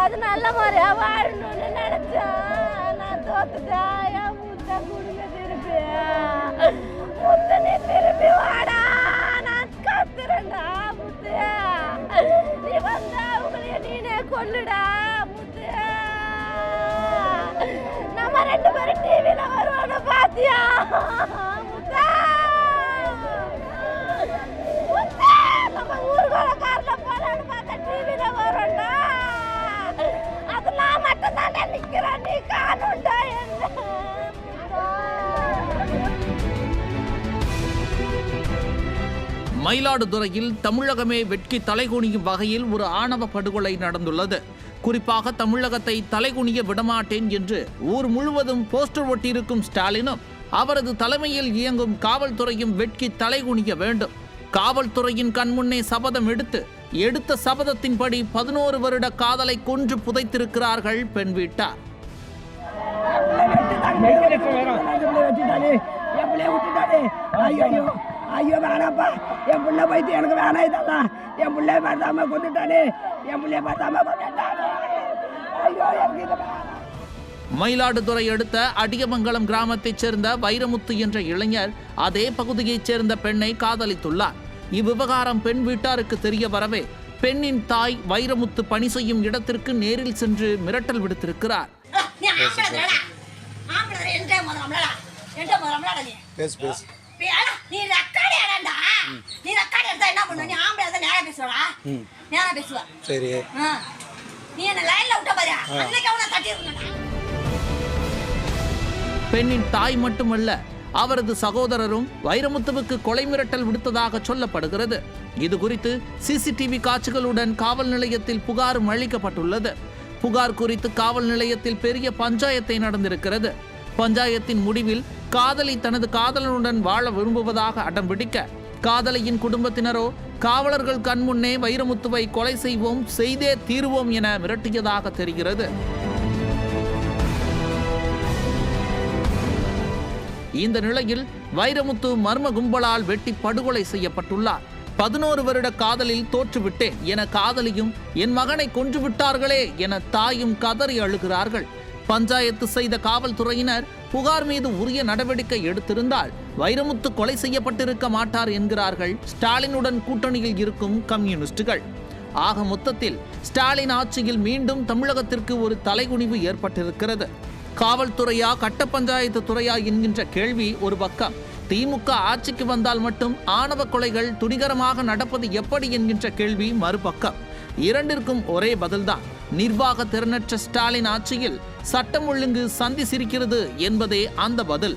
அது நல்ல முறையா வாழணும்னு நினைச்சேன். நான் தோத்துட்டேன். என் முத்த குடுங்க திருப்பி. முத்தனே திருப்பி வாடா, நான் காத்துறேன்டா முத்து. நீ வந்தா உங்களைய நீனே கொல்லுடா முத்து. நம்ம 2 பேரும் டிவில வருவோன்னு பாத்தியா முத்தா? முத்தா, நம்ம ஊர்வல கார்ல போறான்னு பார்த்தா டிவில வரும்டா. அது நான் மட்டும் தானே நிக்கிறேன், நீ காணும்டா என்ன. மயிலாடுதுறையில் தமிழகமே வெட்கி தலைகுனியும் வகையில் ஒரு ஆணவ படுகொலை நடந்துள்ளது. குறிப்பாக தமிழகத்தை தலைகுனிய விடமாட்டேன் என்று ஊர் முழுவதும் போஸ்டர் ஒட்டியிருக்கும் ஸ்டாலினும் அவரது தலைமையில் இயங்கும் காவல்துறையும் வெட்கி தலைகுனிய வேண்டும். காவல்துறையின் கண்முன்னே சபதம் எடுத்த சபதத்தின்படி 11 வருட காதலை கொன்று புதைத்திருக்கிறார்கள் பெண் வீட்டார். ஐயோ வேணாப்பா, என் பிள்ளை போயிட்டு எனக்கு வேணாம், இதெல்லாம் என் பிள்ளைய பார்த்தாம கொண்டுட்டானே, என் பிள்ளைய பார்த்தாம கொண்டுட்டானே. ஐயோ எனக்கு இது வேணாம். மயிலாடுதுறை அடுத்த அடியமங்கலம் கிராமத்தைச் சேர்ந்த வைரமுத்து என்ற இளைஞர் அதே பகுதியைச் சேர்ந்த பெண்ணை காதலித்துள்ளார். இவ்விவகாரம் பெண் வீட்டாருக்கு தெரிய வரவே பெண்ணின் தாய் வைரமுத்து பணி செய்யும் இடத்திற்கு நேரில் சென்று மிரட்டல் விடுத்திருக்கிறார். நீ ரெக்கார்ட் ஏடா, நீ ரெக்கார்ட் எடுத்தா என்ன பண்ணுவ? நீ ஆம்பளை தான் நேரா பேசுவடா, நேரா பேசுவ. சரி, நீ என்ன லைன்ல விட்ட பாரு, அன்னைக்கு அவனை தட்டி இருக்கணும். பெண்ணின் தாய் மட்டுமல்ல, அவரது சகோதரரும் வைரமுத்துவுக்கு கொலை மிரட்டல் விடுத்ததாக சொல்லப்படுகிறது. இது குறித்து சிசிடிவி காட்சிகளுடன் காவல் நிலையத்தில் புகாரும் அளிக்கப்பட்டுள்ளது. புகார் குறித்து காவல் நிலையத்தில் பெரிய பஞ்சாயத்தை நடந்திருக்கிறது. பஞ்சாயத்தின் முடிவில் காதலி தனது காதலனுடன் வாழ விரும்புவதாக அடம்பிடிக்க, காதலியின் குடும்பத்தினரோ காவலர்கள் கண்முன்னே வைரமுத்துவை கொலை செய்வோம், செய்தே தீருவோம் என மிரட்டியதாக தெரிகிறது. இந்த நிலையில் வைரமுத்து மர்ம கும்பலால் வெட்டி படுகொலை செய்யப்பட்டுள்ளார். 11 வருட காதலில் தோற்றுவிட்டேன் என காதலியும், என் மகனை கொன்று விட்டார்களே என தாயும் கதறி அழுகிறார்கள். பஞ்சாயத்து செய்த காவல்துறையினர் புகார் மீது உரிய நடவடிக்கை எடுத்திருந்தால் வைரமுத்து கொலை செய்யப்பட்டிருக்க மாட்டார் என்கிறார்கள் ஸ்டாலினுடன் கூட்டணியில் இருக்கும் கம்யூனிஸ்டுகள். ஆக மொத்தத்தில் ஸ்டாலின் ஆட்சியில் மீண்டும் தமிழகத்திற்கு ஒரு தலைகுனிவு ஏற்பட்டிருக்கிறது. காவல்துறையா கட்ட பஞ்சாயத்து துறையா என்கின்ற கேள்வி ஒரு பக்கம், திமுக ஆட்சிக்கு வந்தால் மட்டும் ஆணவ கொலைகள் துணிகரமாக நடப்பது எப்படி என்கின்ற கேள்வி மறுபக்கம். இரண்டிற்கும் ஒரே பதில்தான், நிர்வாக திறனற்ற ஸ்டாலின் ஆட்சியில் சட்டம் ஒழுங்கு சந்தி சிரிக்கிறது என்பதே அந்த பதில்.